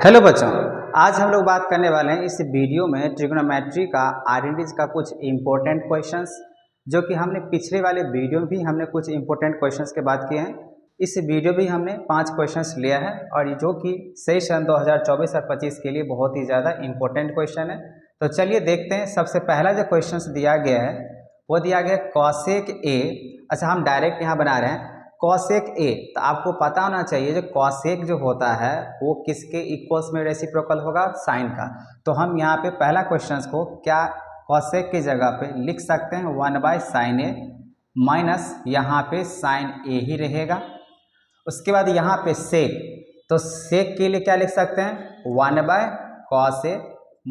Hello बच्चों, आज हम लोग बात करने वाले हैं इस वीडियो में ट्रिग्नोमेट्री का आइडेंटिटीज का कुछ इम्पोर्टेंट क्वेश्चंस, जो कि हमने पिछले वाले वीडियो में भी हमने कुछ इम्पोर्टेंट क्वेश्चंस के बात किए हैं। इस वीडियो भी हमने 5 क्वेश्चंस लिया है और जो कि सेशन 2024 और 25 के लिए बहुत ही ज़्यादा इम्पोर्टेंट क्वेश्चन है। तो चलिए देखते हैं। सबसे पहला जो क्वेश्चन दिया गया है वो दिया गया है कॉसेक ए। अच्छा, हम डायरेक्ट यहाँ बना रहे हैं कॉसेक ए। तो आपको पता होना चाहिए जो कॉसेक जो होता है वो किसके इक्वल्स में रेसिप्रोकल होगा, साइन का। तो हम यहाँ पे पहला क्वेश्चन को क्या कॉसेक की जगह पे लिख सकते हैं 1/sin ए माइनस यहाँ पे साइन ए ही रहेगा। उसके बाद यहाँ पे सेक, तो सेक के लिए क्या लिख सकते हैं 1/cos ए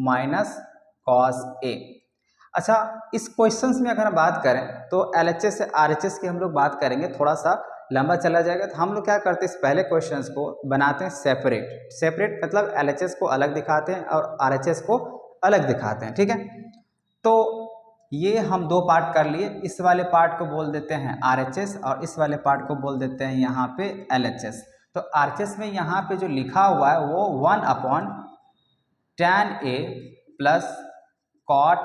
माइनस cos ए। अच्छा, इस क्वेश्चंस में अगर हम बात करें तो एलएचएस से आरएचएस की हम लोग बात करेंगे, थोड़ा सा लंबा चला जाएगा। तो हम लोग क्या करते हैं, इस पहले क्वेश्चंस को बनाते हैं सेपरेट मतलब एलएचएस को अलग दिखाते हैं और आरएचएस को अलग दिखाते हैं, ठीक है। तो ये हम 2 पार्ट कर लिए। इस वाले पार्ट को बोल देते हैं आरएचएस और इस वाले पार्ट को बोल देते हैं यहाँ पे एलएचएस। तो आरएचएस में यहाँ पे जो लिखा हुआ है वो 1/tan ए प्लस cot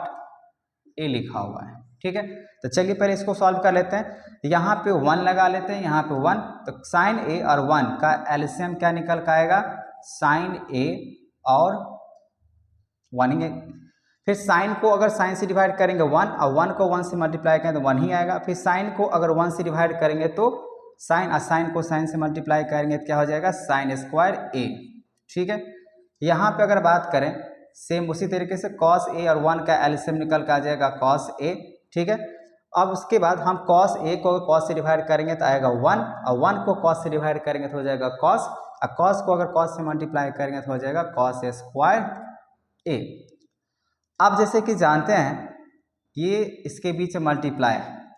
ए लिखा हुआ है, ठीक है। तो चलिए पहले इसको सॉल्व कर लेते हैं। यहाँ पे 1 लगा लेते हैं, यहाँ पे 1। तो साइन ए और 1 का एलसीएम क्या निकल का आएगा, साइन ए और 1 ही। फिर साइन को अगर साइन से डिवाइड करेंगे 1 और 1 को 1 से मल्टीप्लाई करें तो 1 ही आएगा। फिर साइन को अगर 1 से डिवाइड करेंगे तो साइन और साइन को साइन से मल्टीप्लाई करेंगे तो क्या हो जाएगा, साइन स्क्वायर ए, ठीक है। यहाँ पे अगर बात करें सेम उसी तरीके से cos ए और 1 का एलसीएम निकल के आ जाएगा cos ए, ठीक है। अब उसके बाद हम cos ए को cos से डिवाइड करेंगे तो आएगा 1 और 1 को cos से डिवाइड करेंगे तो हो जाएगा cos और cos को अगर cos से मल्टीप्लाई करेंगे तो हो जाएगा cos स्क्वायर ए। अब जैसे कि जानते हैं ये इसके बीच मल्टीप्लाई,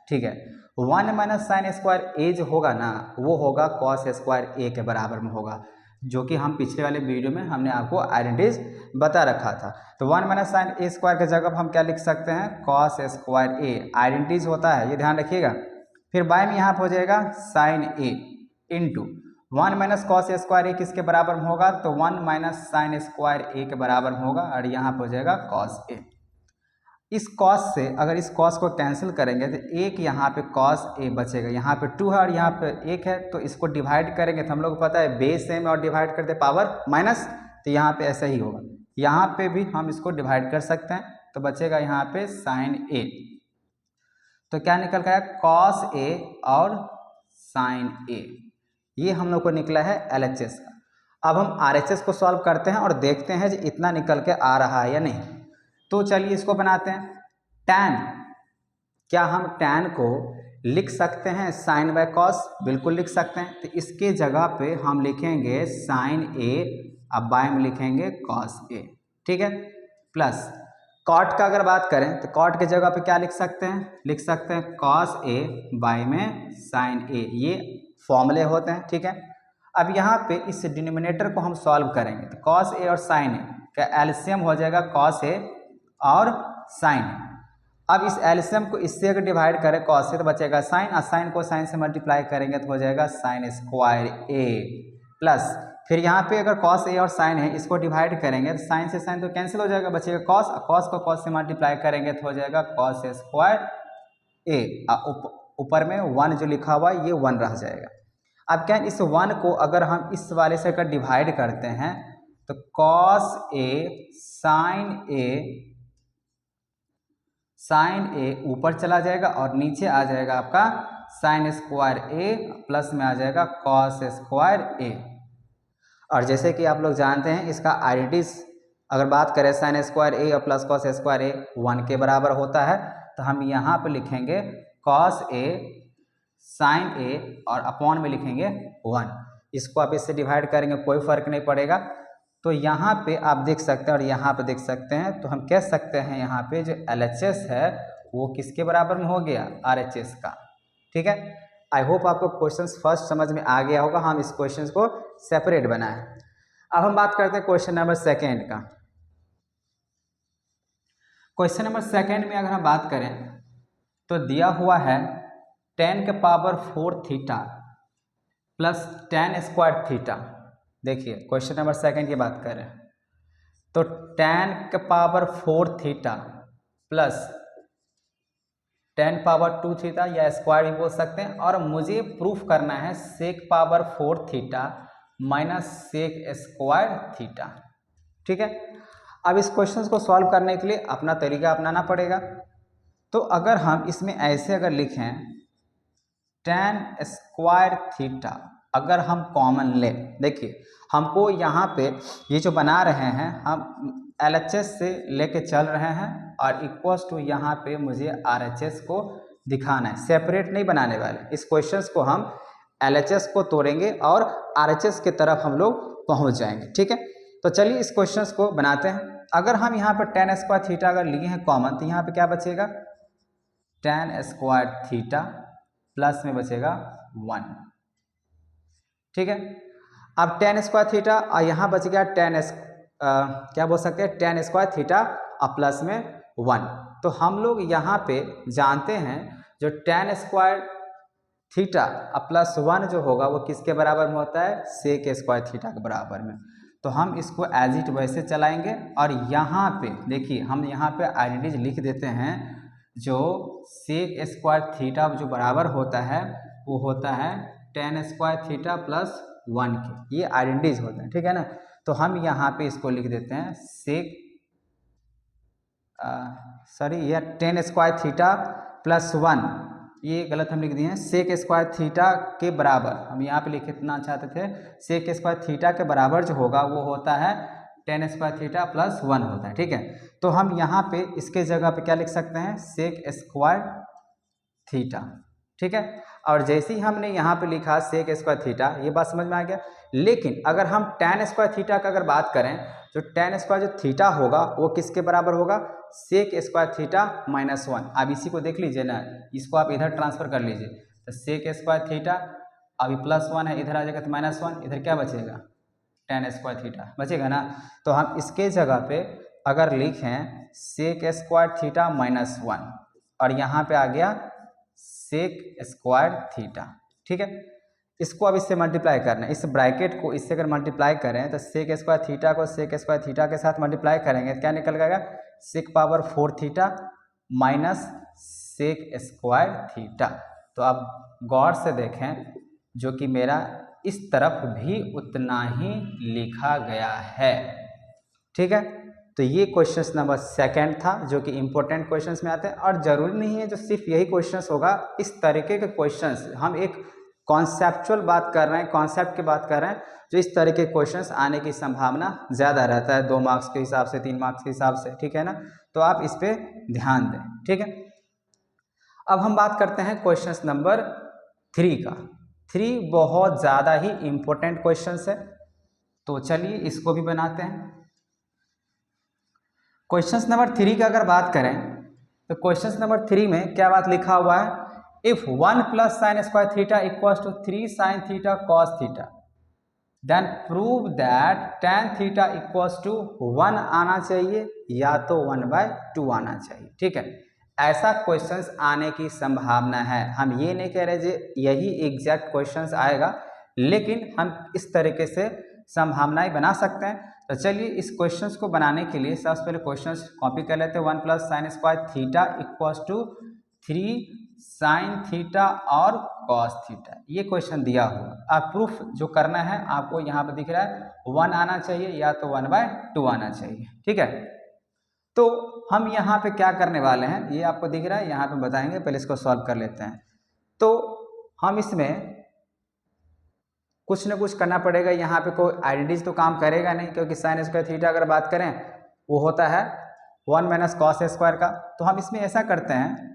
ठीक है। 1 माइनस साइन स्क्वायर ए जो होगा ना वो होगा cos स्क्वायर ए के बराबर में होगा, जो कि हम पिछले वाले वीडियो में हमने आपको आइडेंटिटीज बता रखा था। तो 1 माइनस साइन ए स्क्वायर की जगह हम क्या लिख सकते हैं, cos स्क्वायर ए आइडेंटिटीज होता है, ये ध्यान रखिएगा। फिर बाय में यहाँ पर हो जाएगा साइन ए इंटू 1 माइनस कॉस स्क्वायर ए किसके बराबर में होगा, तो 1 माइनस साइन स्क्वायर ए के बराबर में होगा और यहाँ पर हो जाएगा cos ए। इस cos से अगर इस cos को कैंसिल करेंगे तो एक यहाँ पे cos ए बचेगा, यहाँ पे 2 है और यहाँ पे 1 है। तो इसको डिवाइड करेंगे तो हम लोग को पता है बेस सेम और डिवाइड करते पावर माइनस, तो यहाँ पे ऐसा ही होगा। यहाँ पे भी हम इसको डिवाइड कर सकते हैं तो बचेगा यहाँ पे साइन ए। तो क्या निकल गया, cos ए और साइन ए। ये हम लोग को निकला है एलएचएस का। अब हम आरएचएस को सॉल्व करते हैं और देखते हैं कि इतना निकल के आ रहा है या नहीं। तो चलिए इसको बनाते हैं। tan, क्या हम tan को लिख सकते हैं साइन बाय कॉस, बिल्कुल लिख सकते हैं। तो इसके जगह पे हम लिखेंगे साइन ए, अब बाय में लिखेंगे कॉस ए, ठीक है। प्लस कॉट का अगर बात करें तो कॉट के जगह पे क्या लिख सकते हैं, लिख सकते हैं कॉस ए बाय में साइन ए, ये फॉर्मूले होते हैं, ठीक है। अब यहाँ पे इस डिनोमिनेटर को हम सॉल्व करेंगे तो कॉस ए और साइन ए का एलसीएम हो जाएगा कॉस ए और साइन। अब इस एलसीएम को इससे अगर डिवाइड करें cos से तो बचेगा साइन और साइन को साइन से मल्टीप्लाई करेंगे तो हो जाएगा साइन स्क्वायर ए। प्लस फिर यहाँ पे अगर cos ए और साइन है इसको डिवाइड करेंगे तो साइन से साइन तो कैंसिल हो जाएगा, बचेगा cos और cos को cos से मल्टीप्लाई करेंगे तो हो जाएगा cos स्क्वायर ए। ऊपर में 1 जो लिखा हुआ है ये 1 रह जाएगा। अब क्या इस 1 को अगर हम इस वाले से अगर डिवाइड करते हैं तो cos ए साइन ए ऊपर चला जाएगा और नीचे आ जाएगा आपका साइन स्क्वायर ए, प्लस में आ जाएगा cos स्क्वायर ए। और जैसे कि आप लोग जानते हैं इसका आइडेंटिटीज अगर बात करें साइन स्क्वायर ए और प्लस cos स्क्वायर ए 1 के बराबर होता है। तो हम यहाँ पे लिखेंगे cos ए साइन ए और अपॉन में लिखेंगे 1। इसको आप इससे डिवाइड करेंगे कोई फर्क नहीं पड़ेगा। तो यहाँ पे आप देख सकते हैं और यहाँ पे देख सकते हैं, तो हम कह सकते हैं यहाँ पे जो एलएचएस है वो किसके बराबर में हो गया, आरएचएस का, ठीक है। आई होप आपको क्वेश्चंस फर्स्ट समझ में आ गया होगा। हम इस क्वेश्चंस को सेपरेट बनाएं। अब हम बात करते हैं क्वेश्चन नंबर 2 का। क्वेश्चन नंबर 2 में अगर हम बात करें तो दिया हुआ है tan के power 4 theta plus tan square theta देखिए क्वेश्चन नंबर सेकंड की बात करें तो tan के power 4 theta plus 10 power 2 theta या स्क्वायर भी बोल सकते हैं, और मुझे प्रूफ करना है sec power 4 theta minus sec square theta. ठीक है, अब इस क्वेश्चन को सॉल्व करने के लिए अपना तरीका अपनाना पड़ेगा। तो अगर हम इसमें ऐसे अगर लिखें tan स्क्वायर थीटा, अगर हम कॉमन ले, देखिए हमको यहाँ पे ये जो बना रहे हैं हम LHS से लेके चल रहे हैं और इक्वल्स टू यहाँ पे मुझे RHS को दिखाना है, सेपरेट नहीं बनाने वाले। इस क्वेश्चंस को हम LHS को तोड़ेंगे और RHS की तरफ हम लोग पहुँच जाएंगे। ठीक है, तो चलिए इस क्वेश्चंस को बनाते हैं। अगर हम यहाँ पर tan स्क्वायर थीटा अगर लिए हैं कॉमन, तो यहाँ पे क्या बचेगा, tan स्क्वायर थीटा प्लस में बचेगा 1। ठीक है, अब tan स्क्वायर थीटा और यहाँ बच गया क्या बोल सकते हैं tan स्क्वायर थीटा और प्लस में 1। तो हम लोग यहाँ पे जानते हैं जो tan स्क्वायर थीटा और प्लस 1 जो होगा वो किसके बराबर में होता है, सेक स्क्वायर थीटा के बराबर में। तो हम इसको एज इट वैसे चलाएंगे और यहाँ पे देखिए हम यहाँ पे आइडेंटिटी लिख देते हैं, जो सेक स्क्वायर थीटा जो बराबर होता है वो होता है tan स्क्वायर थीटा प्लस 1 के, ये आइडेंटिटीज होते हैं। ठीक है ना, तो हम यहाँ पे इसको लिख देते हैं सेक ये tan स्क्वायर थीटा प्लस 1, ये गलत हम लिख दिए हैं, सेक स्क्वायर थीटा के बराबर। हम यहाँ पे लिखना चाहते थे सेक स्क्वायर थीटा के बराबर जो होगा वो होता है tan स्क्वायर थीटा प्लस 1 होता है। ठीक है, तो हम यहाँ पे इसके जगह पे क्या लिख सकते हैं, सेक स्क्वायर थीटा। ठीक है, और जैसे ही हमने यहाँ पे लिखा सेक स्क्वायर थीटा, ये बात समझ में आ गया। लेकिन अगर हम tan स्क्वायर थीटा का अगर बात करें, जो tan स्क्वायर जो थीटा होगा वो किसके बराबर होगा, सेक स्क्वायर थीटा माइनस 1। अब इसी को देख लीजिए ना, इसको आप इधर ट्रांसफर कर लीजिए, तो सेक स्क्वायर थीटा अभी प्लस 1 है, इधर आ जाएगा तो माइनस 1, इधर क्या बचेगा, tan स्क्वायर थीटा बचेगा ना। तो हम इसके जगह पे अगर लिखें सेक स्क्वायर थीटा माइनस 1 और यहाँ पे आ गया सेक स्क्वायर थीटा। ठीक है, इसको अब इससे मल्टीप्लाई करना है, इस ब्रैकेट को इससे अगर मल्टीप्लाई करें तो सेक स्क्वायर थीटा को सेक स्क्वायर थीटा के साथ मल्टीप्लाई करेंगे तो क्या निकल जाएगा, sec power 4 theta minus sec square theta. तो आप गौर से देखें, जो कि मेरा इस तरफ भी उतना ही लिखा गया है। ठीक है, तो ये क्वेश्चन नंबर सेकंड था, जो कि इंपॉर्टेंट क्वेश्चंस में आते हैं। और ज़रूरी नहीं है जो सिर्फ यही क्वेश्चंस होगा, इस तरीके के क्वेश्चंस, हम एक कॉन्सेप्चुअल बात कर रहे हैं, कॉन्सेप्ट की बात कर रहे हैं, जो इस तरह के क्वेश्चंस आने की संभावना ज़्यादा रहता है, 2 मार्क्स के हिसाब से, 3 मार्क्स के हिसाब से। ठीक है ना, तो आप इस पर ध्यान दें। ठीक है, अब हम बात करते हैं क्वेश्चन नंबर 3 का। 3 बहुत ज़्यादा ही इम्पोर्टेंट क्वेश्चन है, तो चलिए इसको भी बनाते हैं। क्वेश्चन नंबर 3 की अगर बात करें तो क्वेश्चन नंबर 3 में क्या बात लिखा हुआ है, if 1 plus sine square theta equals to 3 sine theta cos theta, then prove that tan theta equals to 1 आना चाहिए या तो 1/2 आना चाहिए। ठीक है, ऐसा क्वेश्चंस आने की संभावना है। हम ये नहीं कह रहे जी यही एग्जैक्ट क्वेश्चंस आएगा, लेकिन हम इस तरीके से संभावनाएं बना सकते हैं। तो चलिए इस क्वेश्चंस को बनाने के लिए सबसे पहले क्वेश्चंस कॉपी कर लेते हैं। 1 plus sine square theta equals to 3 sine theta और कॉस थीटा, ये क्वेश्चन दिया हुआ। आप प्रूफ जो करना है आपको यहाँ पे दिख रहा है 1 आना चाहिए या तो 1/2 आना चाहिए। ठीक है, तो हम यहाँ पे क्या करने वाले हैं ये आपको दिख रहा है, यहाँ पे बताएंगे। पहले इसको सॉल्व कर लेते हैं। तो हम इसमें कुछ न कुछ करना पड़ेगा। यहाँ पे कोई आइडेंटिटीज तो काम करेगा नहीं, क्योंकि साइन स्क्वायर थीटा अगर बात करें वो होता है 1 माइनस कॉस स्क्वायर का। तो हम इसमें ऐसा करते हैं,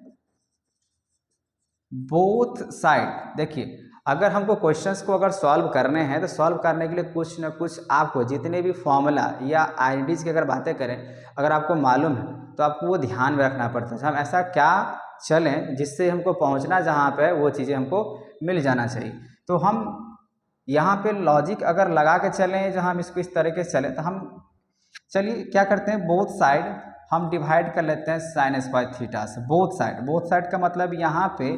बोथ साइड, देखिए अगर हमको क्वेश्चंस को अगर सॉल्व करने हैं तो सॉल्व करने के लिए कुछ न कुछ आपको जितने भी फॉर्मूला या आइडेंटिटीज की अगर बातें करें, अगर आपको मालूम है तो आपको वो ध्यान में रखना पड़ता है। हम ऐसा क्या चलें जिससे हमको पहुंचना जहाँ पे वो चीज़ें हमको मिल जाना चाहिए। तो हम यहाँ पे लॉजिक अगर लगा के चलें, जहाँ हम इसको इस तरीके से चलें, तो हम चलिए क्या करते हैं, बोथ साइड हम डिवाइड कर लेते हैं साइन स्क्वायर थीटा से। बोथ साइड का मतलब यहाँ पे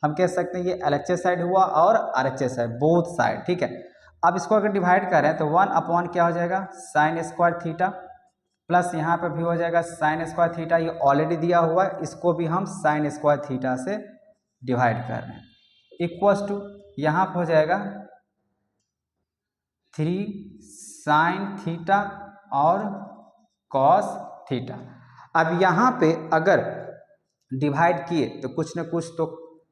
हम कह सकते हैं ये LHS साइड हुआ और RHS साइड, बोथ साइड। ठीक है, अब इसको अगर डिवाइड करें तो 1 अपॉन क्या हो जाएगा, साइन स्क्वायर थीटा, प्लस यहाँ पे भी हो जाएगा साइन स्क्वायर थीटा, ये ऑलरेडी दिया हुआ है, इसको भी हम साइन स्क्वायर थीटा से डिवाइड कर रहे हैं, इक्वल्स टू यहाँ पर हो जाएगा 3 साइन थीटा और कॉस थीटा। अब यहाँ पे अगर डिवाइड किए तो कुछ न कुछ तो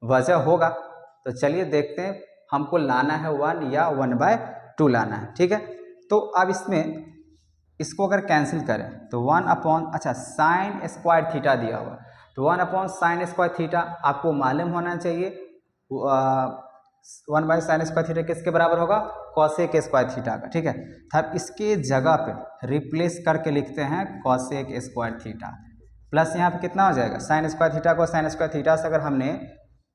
वजह होगा, तो चलिए देखते हैं, हमको लाना है 1 या 1/2 लाना है, ठीक है। तो अब इसमें इसको अगर कैंसिल करें तो 1 अपॉन, अच्छा साइन स्क्वायर थीटा दिया हुआ, तो 1 अपॉन साइन स्क्वायर थीटा आपको मालूम होना चाहिए 1/साइन स्क्वायर थीटा किसके बराबर होगा, कॉसेक स्क्वायर थीटा का, ठीक है। तो अब इसके जगह पे रिप्लेस करके लिखते हैं कॉसेक स्क्वायर थीटा, प्लस यहाँ पे कितना हो जाएगा, साइन स्क्वायर थीटा को साइन स्क्वायर थीटा से अगर हमने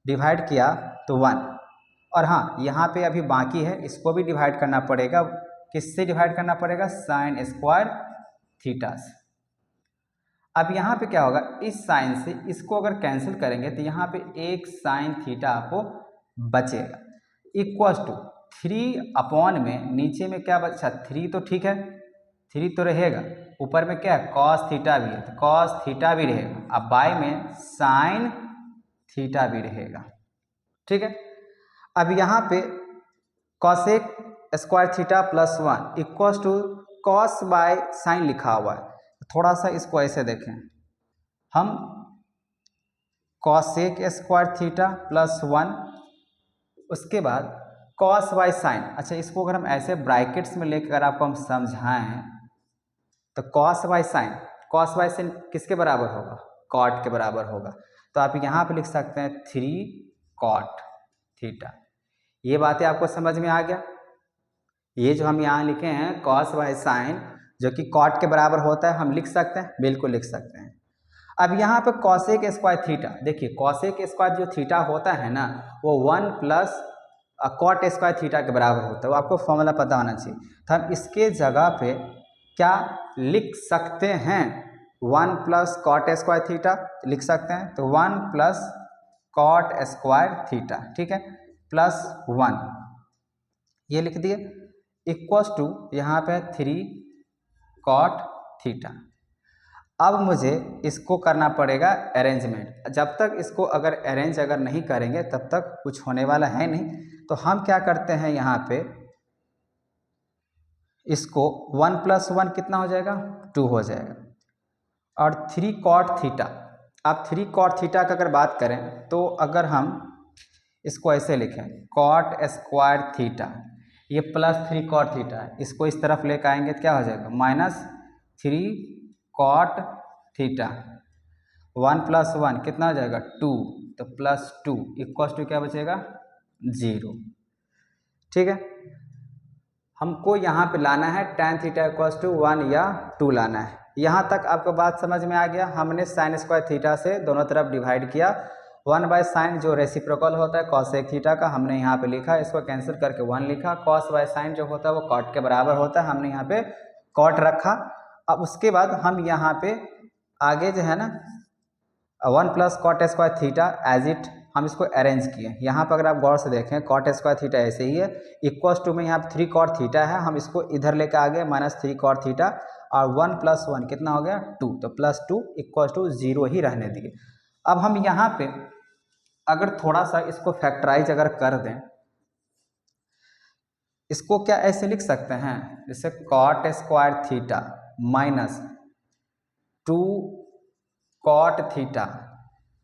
डिवाइड किया तो 1, और हाँ यहाँ पे अभी बाकी है, इसको भी डिवाइड करना पड़ेगा, किससे डिवाइड करना पड़ेगा, साइन स्क्वायर थीटा से। अब यहाँ पे क्या होगा, इस साइन से इसको अगर कैंसिल करेंगे तो यहाँ पे एक साइन थीटा आपको बचेगा, इक्वल्स टू 3 अपॉन में नीचे में क्या बचा, 3 तो ठीक है, 3 तो रहेगा, ऊपर में क्या है, कॉस थीटा भी है, तो कॉस थीटा भी रहेगा, अब बाय में साइन थीटा भी रहेगा, ठीक है। अब यहाँ पे cosec square theta plus 1 equals to cos by sine लिखा हुआ है, थोड़ा सा इसको ऐसे देखें, हम कॉसेक स्क्वायर थीटा प्लस 1, उसके बाद कॉस बाय साइन, अच्छा इसको अगर हम ऐसे ब्रैकेट्स में लेकर आपको हम समझाएं तो कॉस बाय साइन किसके बराबर होगा, कॉट के बराबर होगा, तो आप यहाँ पे लिख सकते हैं 3 कॉट थीटा। ये बातें आपको समझ में आ गया, ये जो हम यहाँ लिखे हैं कॉस बाय साइन जो कि कॉट के बराबर होता है, हम लिख सकते हैं, बिल्कुल लिख सकते हैं। अब यहाँ पे कॉसेक स्क्वायर थीटा, देखिए कॉसेक स्क्वायर जो थीटा होता है ना, वो 1 प्लस कॉट स्क्वायर थीटा के बराबर होता है, वो आपको फॉर्मूला पता होना चाहिए। तो हम इसके जगह पे क्या लिख सकते हैं, 1 प्लस कॉट स्क्वायर थीटा लिख सकते हैं, तो 1 प्लस कॉट स्क्वायर थीटा, ठीक है, प्लस 1 ये लिख दिए, इक्वल्स टू यहाँ पे 3 कॉट थीटा। अब मुझे इसको करना पड़ेगा अरेंजमेंट, जब तक इसको अगर अरेंज अगर नहीं करेंगे तब तक कुछ होने वाला है नहीं, तो हम क्या करते हैं यहाँ पे इसको 1 प्लस 1 कितना हो जाएगा, 2 हो जाएगा, और 3 कॉट थीटा, अब 3 कॉट थीटा का अगर बात करें तो अगर हम इसको ऐसे लिखें कॉट स्क्वायर थीटा, ये प्लस 3 कॉट थीटा है, इसको इस तरफ लेकर आएंगे तो क्या हो जाएगा, -3 कॉट थीटा, 1 प्लस 1 कितना हो जाएगा 2, तो प्लस 2 इक्वल्स टू क्या बचेगा 0, ठीक है। हमको यहाँ पे लाना है tan थीटा इक्वल्स टू 1 या 2 लाना है। यहाँ तक आपको बात समझ में आ गया, हमने साइन स्क्वायर थीटा से दोनों तरफ डिवाइड किया, 1/साइन जो रेसिप्रोकल होता है कॉसेक थीटा का हमने यहाँ पे लिखा, इसको कैंसिल करके 1 लिखा, कॉस बाय साइन जो होता है वो कॉट के बराबर होता है, हमने यहाँ पे कॉट रखा। अब उसके बाद हम यहाँ पे आगे जो है ना 1 plus cot square theta as it हम इसको अरेंज किए, यहाँ पर अगर आप गौर से देखें कॉट स्क्वायर थीटा ऐसे ही है, इक्वल्स टू में यहाँ पर 3 कॉट थीटा है, हम इसको इधर लेकर आ गए -3 कॉट थीटा, और 1 प्लस 1 कितना हो गया 2, तो प्लस 2 इक्वल्स टू 0 ही रहने दिए। अब हम यहाँ पे अगर थोड़ा सा इसको फैक्टराइज अगर कर दें, इसको क्या ऐसे लिख सकते हैं, जैसे cot square theta -2 cot theta,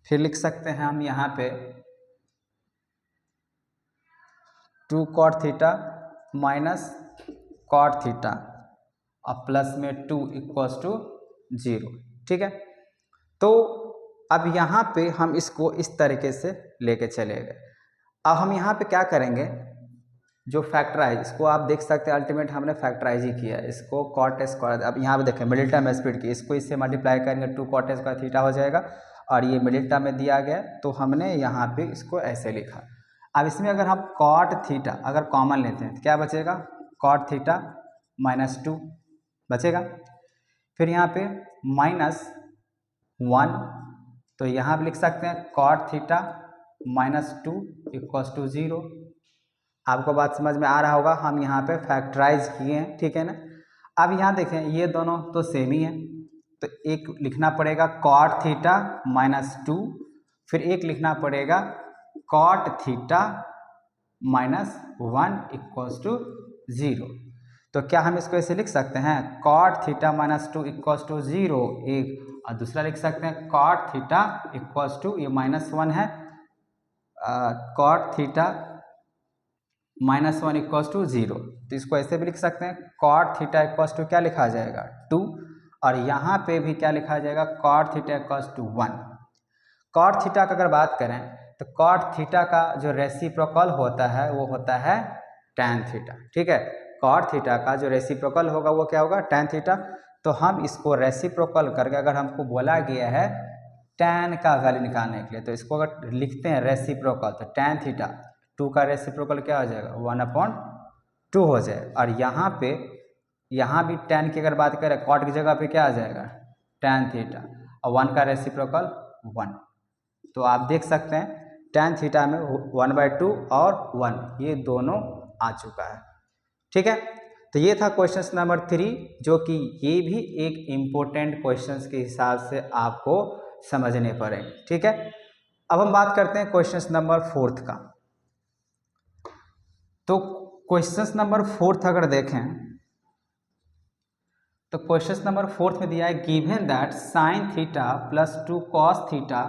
फिर लिख सकते हैं हम यहाँ पे 2 cot theta minus cot theta और प्लस में 2 इक्वल्स टू 0, ठीक है। तो अब यहाँ पे हम इसको इस तरीके से लेके चले गए। अब हम यहाँ पे क्या करेंगे, जो फैक्टराइज, इसको आप देख सकते हैं अल्टीमेट हमने फैक्टराइज ही किया, इसको कॉट स्क्वायर, अब यहाँ पे देखें मिडिल टर्म स्पीड की, इसको इससे मल्टीप्लाई करेंगे 2 कॉट स्क्वायर थीटा हो जाएगा, और ये मिडिल टर्म में दिया गया, तो हमने यहाँ पे इसको ऐसे लिखा। अब इसमें अगर हम कॉट थीटा अगर कॉमन लेते हैं तो क्या बचेगा, कॉट थीटा -2 बचेगा, फिर यहाँ पे -1, तो यहाँ पे लिख सकते हैं कॉट थीटा -2 इक्वल्स टू 0, आपको बात समझ में आ रहा होगा, हम यहाँ पे फैक्टराइज किए हैं, ठीक है ना। अब यहाँ देखें ये दोनों तो सेम ही है, तो एक लिखना पड़ेगा कॉट थीटा माइनस 2, फिर एक लिखना पड़ेगा cot theta minus 1 equals to 0। तो क्या हम इसको ऐसे लिख सकते हैं cot theta minus 2 equals to 0 एक, और दूसरा लिख सकते हैं कॉट थीटा इक्वल्स टू, ये -1 है, कॉट थीटा -1 इक्वल्स टू 0। तो इसको ऐसे भी लिख सकते हैं कॉट थीटा इक्वल्स टू क्या लिखा जाएगा 2, और यहाँ पे भी क्या लिखा जाएगा cot theta equals to 1। Cot theta का अगर बात करें तो कॉट थीटा का जो रेसिप्रोकल होता है वो होता है टैन थीटा, ठीक है। कॉट थीटा का जो रेसिप्रोकल होगा वो क्या होगा टैन थीटा। तो हम इसको रेसिप्रोकल करके अगर हमको बोला गया है टैन का वैल्यू निकालने के लिए, तो इसको अगर लिखते हैं रेसिप्रोकल, तो टैन थीटा 2 का रेसिप्रोकल क्या हो जाएगा 1/2 हो जाए। और यहाँ भी टैन की अगर बात करें कॉट की जगह पे क्या आ जाएगा टैन थीटा, और 1 का रेसिप्रोकल 1। तो आप देख सकते हैं टैन थीटा में 1/2 और 1 ये दोनों आ चुका है, ठीक है। तो ये था क्वेश्चन नंबर 3, जो कि ये भी एक इम्पोर्टेंट क्वेश्चन के हिसाब से आपको समझने पड़ेंगे, ठीक है। अब हम बात करते हैं क्वेश्चन नंबर 4 का। तो क्वेश्चन नंबर 4 अगर देखें तो क्वेश्चन नंबर 4 में दिया है given that sine theta plus 2 cos theta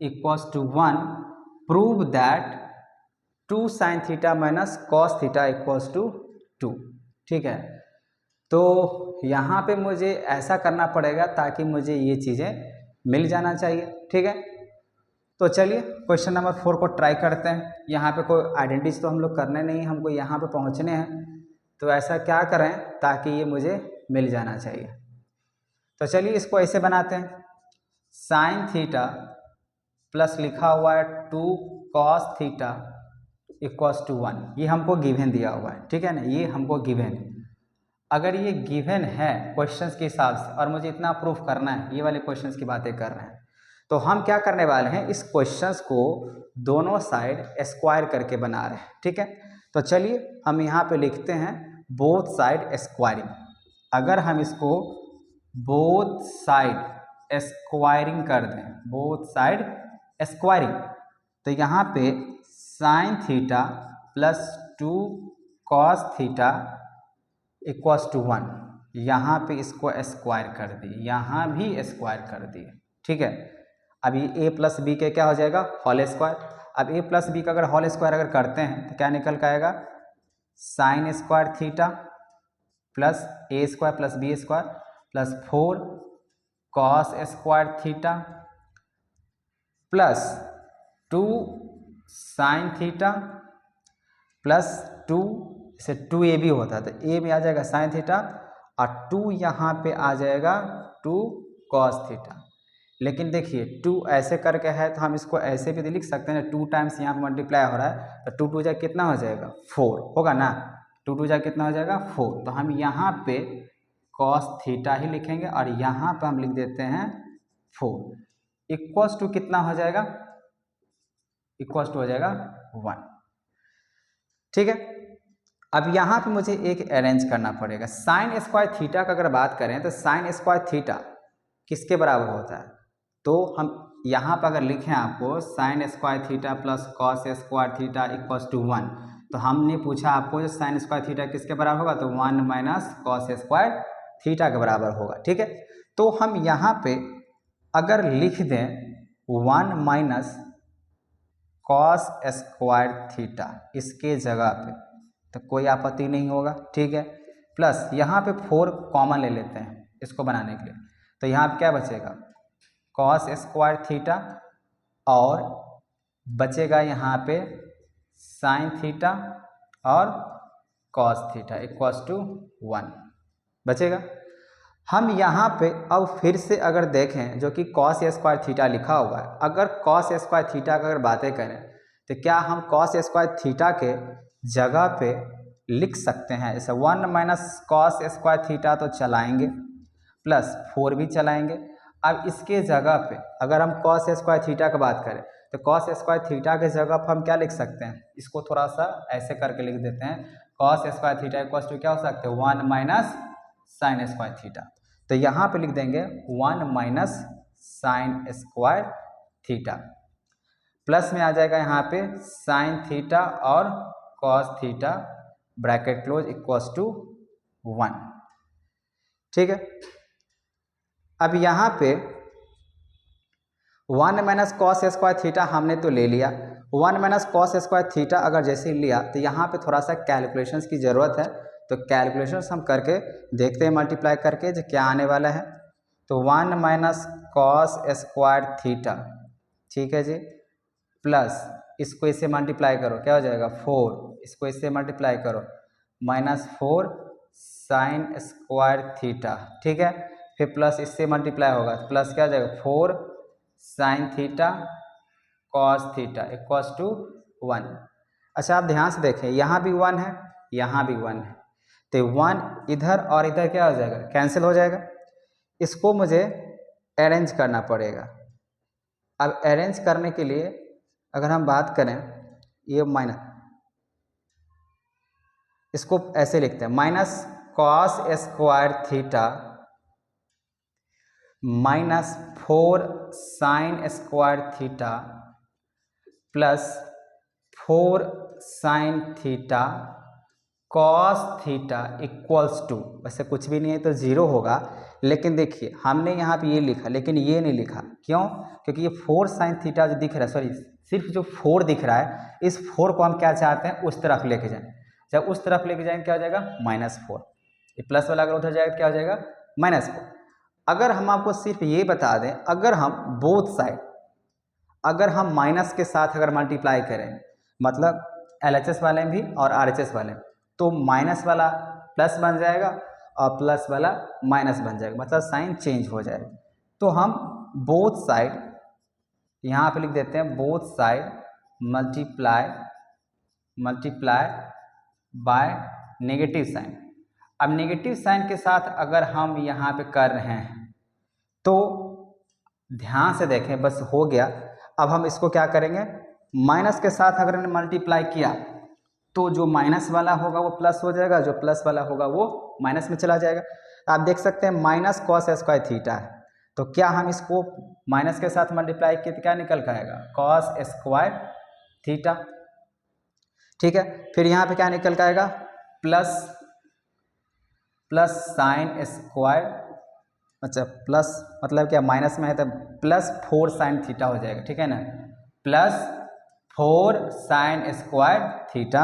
equals to 1, prove that 2 sine theta minus cos theta equals to 2, ठीक है। तो यहाँ पे मुझे ऐसा करना पड़ेगा ताकि मुझे ये चीज़ें मिल जाना चाहिए, ठीक है। तो चलिए क्वेश्चन नंबर 4 को ट्राई करते हैं। यहाँ पे कोई आइडेंटिटीज तो हम लोग करने नहीं, हमको यहाँ पे पहुँचने हैं, तो ऐसा क्या करें ताकि ये मुझे मिल जाना चाहिए। तो चलिए इसको ऐसे बनाते हैं, साइन थीटा प्लस लिखा हुआ है 2 कॉस थीटा इक्वल्स टू 1, ये हमको गिवन दिया हुआ है, ठीक है ना, ये हमको गिवन। अगर ये गिवन है क्वेश्चंस के हिसाब से और मुझे इतना प्रूफ करना है, ये वाले क्वेश्चंस की बातें कर रहे हैं, तो हम क्या करने वाले हैं इस क्वेश्चंस को दोनों साइड स्क्वायर करके बना रहे हैं, ठीक है। तो चलिए हम यहाँ पे लिखते हैं बोथ साइड स्क्वायरिंग। अगर हम इसको बोथ साइड स्क्वायरिंग कर दें, बोथ साइड स्क्वायरिंग, तो यहाँ पे sine theta plus 2 cos theta equals to 1, यहाँ पे इसको स्क्वायर कर दिए, यहाँ भी स्क्वायर कर दिए, ठीक है। अभी a प्लस बी के क्या हो जाएगा होल स्क्वायर। अब a प्लस बी का अगर होल स्क्वायर अगर करते हैं तो क्या निकल के आएगा sine square theta plus a square plus b square plus 4 cos square theta plus 2 sine theta plus 2 से 2a भी होता है, तो a में आ जाएगा साइन थीटा और 2 यहाँ पे आ जाएगा 2 कॉस थीटा। लेकिन देखिए 2 ऐसे करके है तो हम इसको ऐसे भी लिख सकते हैं, 2 टाइम्स यहाँ पे मल्टीप्लाई हो रहा है तो 2 2 जा कितना हो जाएगा 4 होगा ना, 2 2 जा कितना हो जाएगा 4। तो हम यहाँ पे कॉस थीटा ही लिखेंगे और यहाँ पे हम लिख देते हैं 4 इक्वल्स टू कितना हो जाएगा, इक्वल्स टू हो जाएगा 1, ठीक है। अब यहाँ पे मुझे एक अरेंज करना पड़ेगा। साइन स्क्वायर थीटा का अगर बात करें तो साइन स्क्वायर थीटा किसके बराबर होता है, तो हम यहाँ पर अगर लिखें आपको sine square theta plus cos square theta equals to 1, तो हमने पूछा आपको जो साइन स्क्वायर थीटा किसके बराबर होगा, तो 1 माइनस कॉस स्क्वायर थीटा के बराबर होगा, ठीक है। तो हम यहाँ पे अगर लिख दें 1 माइनस कॉस स्क्वायर थीटा इसके जगह पे तो कोई आपत्ति नहीं होगा, ठीक है। प्लस यहाँ पे 4 कॉमन ले लेते हैं इसको बनाने के लिए, तो यहाँ पे क्या बचेगा कॉस स्क्वायर थीटा और बचेगा यहाँ पे साइन थीटा और कॉस थीटा इक्वल्स टू 1 बचेगा। हम यहाँ पे अब फिर से अगर देखें जो कि कॉस स्क्वायर थीटा लिखा हुआ है, अगर कॉस स्क्वायर थीटा का अगर बातें करें तो क्या हम कॉस स्क्वायर थीटा के जगह पे लिख सकते हैं जैसे 1 माइनस कॉस स्क्वायर थीटा तो चलाएंगे प्लस 4 भी चलाएंगे। अब इसके जगह पे अगर हम कॉस स्क्वायर थीटा की बात करें तो कॉस स्क्वायर थीटा की जगह पर हम क्या लिख सकते हैं, इसको थोड़ा सा ऐसे करके लिख देते हैं, cos square theta equal to क्या हो सकते हैं 1 माइनस साइन स्क्वायर थीटा। तो यहाँ पे लिख देंगे 1 minus sine square theta, plus में आ जाएगा यहाँ पे साइन थीटा और cos theta bracket close equals to 1। ठीक है, अब यहाँ पे 1 माइनस कॉस स्क्वायर थीटा हमने तो ले लिया, 1 माइनस कॉस स्क्वायर थीटा अगर जैसे ही लिया तो यहाँ पे थोड़ा सा कैलकुलेशंस की ज़रूरत है, तो कैलकुलेशंस हम करके देखते हैं मल्टीप्लाई करके जो क्या आने वाला है। तो 1 माइनस कॉस स्क्वायर थीटा, ठीक है जी, प्लस इसको इससे मल्टीप्लाई करो क्या हो जाएगा 4, इसको इससे मल्टीप्लाई करो माइनस 4 साइन स्क्वायर थीटा, ठीक है, फिर प्लस इससे मल्टीप्लाई होगा तो प्लस क्या हो जाएगा 4 sine theta cos theta equals to 1। अच्छा आप ध्यान से देखें, यहाँ भी 1 है, यहाँ भी 1 है, तो 1 इधर और इधर क्या हो जाएगा कैंसिल हो जाएगा, इसको मुझे अरेंज करना पड़ेगा। अब अरेंज करने के लिए अगर हम बात करें ये माइनस, इसको ऐसे लिखते हैं minus cos square theta minus 4 sine square theta plus 4 sine theta cos theta equals to, वैसे कुछ भी नहीं है तो ज़ीरो होगा, लेकिन देखिए हमने यहाँ पे ये लिखा लेकिन ये नहीं लिखा, क्यों? क्योंकि ये 4 साइन थीटा जो दिख रहा है, सॉरी सिर्फ जो 4 दिख रहा है, इस 4 को हम क्या चाहते हैं उस तरफ लेके जाएं। जब उस तरफ लेके जाएंगे क्या हो जाएगा -4, ये प्लस वाला अगर उधर जाएगा क्या हो जाएगा -4। अगर हम आपको सिर्फ ये बता दें, अगर हम बोथ साइड अगर हम माइनस के साथ अगर मल्टीप्लाई करें, मतलब LHS वाले में भी और RHS वाले में, तो माइनस वाला प्लस बन जाएगा और प्लस वाला माइनस बन जाएगा, मतलब साइन चेंज हो जाएगा। तो हम बोथ साइड यहाँ पे लिख देते हैं both side multiply by negative sign. अब नेगेटिव साइन के साथ अगर हम यहाँ पे कर रहे हैं तो ध्यान से देखें, बस हो गया। अब हम इसको क्या करेंगे, माइनस के साथ अगर हमने मल्टीप्लाई किया तो जो माइनस वाला होगा वो प्लस हो जाएगा, जो प्लस वाला होगा वो माइनस में चला जाएगा। आप देख सकते हैं माइनस कॉस स्क्वायर थीटा है, तो क्या हम इसको माइनस के साथ मल्टीप्लाई किए तो क्या निकल कर आएगा कॉस स्क्वायर थीटा, ठीक है। फिर यहाँ पे क्या निकल कर आएगा प्लस साइन स्क्वायर, अच्छा प्लस मतलब क्या माइनस में है तो प्लस 4 साइन थीटा हो जाएगा, ठीक है ना, प्लस 4 साइन स्क्वायर थीटा।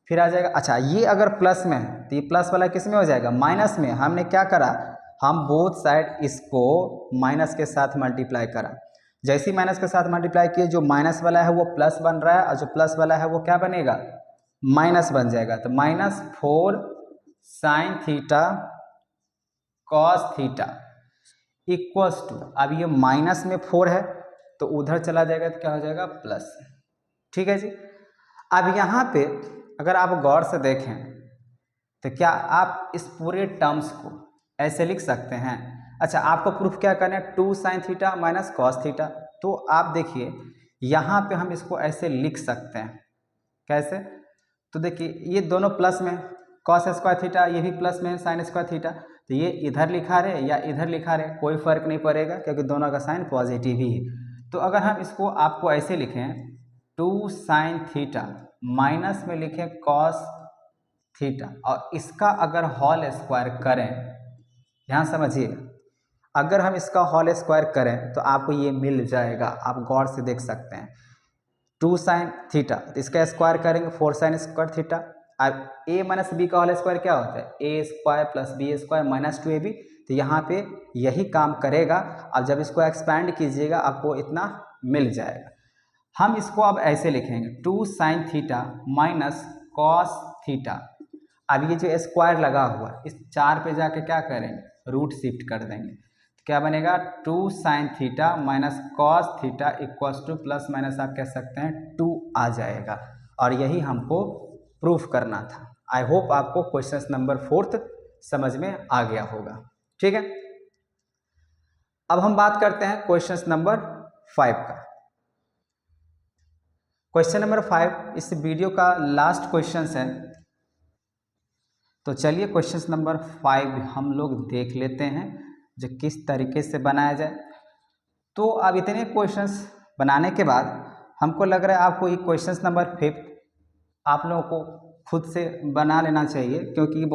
फिर आ जाएगा, अच्छा ये अगर प्लस में है तो ये प्लस वाला किस में हो जाएगा माइनस में। हमने क्या करा, हम बोथ साइड इसको माइनस के साथ मल्टीप्लाई करा, जैसे ही माइनस के साथ मल्टीप्लाई किए जो माइनस वाला है वो प्लस बन रहा है और जो प्लस वाला है वो क्या बनेगा माइनस बन जाएगा। तो -4 sine theta cos theta equals to, अब ये माइनस में 4 है तो उधर चला जाएगा तो क्या हो जाएगा प्लस, ठीक है जी। अब यहाँ पे अगर आप गौर से देखें तो क्या आप इस पूरे टर्म्स को ऐसे लिख सकते हैं। अच्छा आपको प्रूफ क्या करना है 2 sine theta minus cos theta, तो आप देखिए यहाँ पे हम इसको ऐसे लिख सकते हैं, कैसे, तो देखिए ये दोनों प्लस में, कॉस स्क्वायर थीटा ये भी प्लस में साइन स्क्वायर थीटा, तो ये इधर लिखा रहे या इधर लिखा रहे कोई फर्क नहीं पड़ेगा क्योंकि दोनों का साइन पॉजिटिव ही है। तो अगर हम इसको आपको ऐसे लिखें 2 साइन थीटा माइनस में लिखें कॉस थीटा और इसका अगर होल स्क्वायर करें, ध्यान समझिए, अगर हम इसका होल स्क्वायर करें तो आपको ये मिल जाएगा, आप गौर से देख सकते हैं 2 साइन थीटा, तो इसका स्क्वायर करेंगे 4 साइन स्क्वायर थीटा। अब a माइनस बी का होल स्क्वायर क्या होता है a square plus b square minus 2ab, तो यहाँ पे यही काम करेगा। अब जब इसको एक्सपैंड कीजिएगा आपको इतना मिल जाएगा। हम इसको अब ऐसे लिखेंगे 2 sine theta minus cos theta. अब ये जो स्क्वायर लगा हुआ इस 4 पे जाके क्या करेंगे रूट शिफ्ट कर देंगे, तो क्या बनेगा 2 sine theta minus cos theta equals two plus minus आप कह सकते हैं 2 आ जाएगा, और यही हमको प्रूफ करना था। आई होप आपको क्वेश्चन नंबर 4 समझ में आ गया होगा, ठीक है। अब हम बात करते हैं क्वेश्चन नंबर 5 का। क्वेश्चन नंबर 5 इस वीडियो का लास्ट क्वेश्चन है। तो चलिए क्वेश्चन नंबर 5 हम लोग देख लेते हैं जो किस तरीके से बनाया जाए। तो अब इतने क्वेश्चंस बनाने के बाद हमको लग रहा है आपको ये क्वेश्चन नंबर 5 आप लोगों को खुद से बना लेना चाहिए, क्योंकि